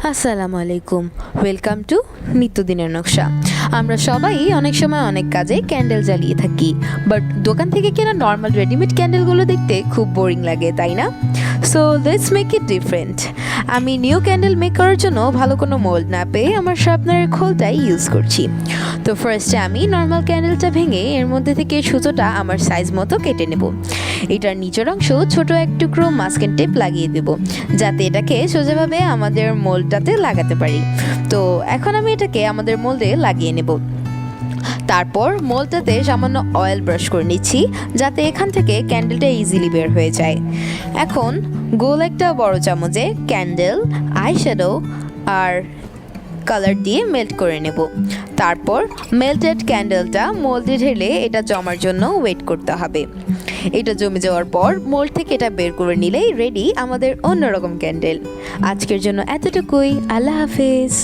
আসসালামু আলাইকুম। Welcome to নিত্যদিনের নকশা। আমরা সবাই অনেক সময় অনেক কাজে ক্যান্ডেল জ্বালিয়ে থাকি, বাট দোকান থেকে কেনা নর্মাল রেডিমেড ক্যান্ডেলগুলো দেখতে খুব বোরিং লাগে, তাই না? So let's make it different. আমি নিউ ক্যান্ডেল মেক করার জন্য ভালো কোনো মোল্ড না পেয়ে আমার শার্পনারের খোলটাই ইউজ করছি। তো ফার্স্টে আমি নর্মাল ক্যান্ডেলটা ভেঙে এর মধ্যে থেকে সুতোটা আমার সাইজ মতো কেটে নেব। এটার নিচের অংশ ছোট এক টুকরো মাস্কিং টেপ লাগিয়ে দেব, যাতে এটাকে সোজাভাবে আমাদের মোল্ডটাতে লাগাতে পারি। তো এখন আমি এটাকে আমাদের মোল্ডে লাগিয়ে নেব। তারপর মোল্ডটাতে সামান্য অয়েল ব্রাশ করে নিচ্ছি, যাতে এখান থেকে ক্যান্ডেলটা ইজিলি বের হয়ে যায়। এখন গোল একটা বড় চামচে ক্যান্ডেল, আইশ্যাডো আর কালার দিয়ে মেল্ট করে নেব। তারপর মেল্টেড ক্যান্ডেলটা মোল্ডে ঢেলে এটা জমার জন্য ওয়েট করতে হবে। এটা জমে যাওয়ার পর মোল্ড থেকে এটা বের করে নিলেই রেডি আমাদের অন্যরকম ক্যান্ডেল। আজকের জন্য এতটুকুই। আল্লাহ হাফেজ।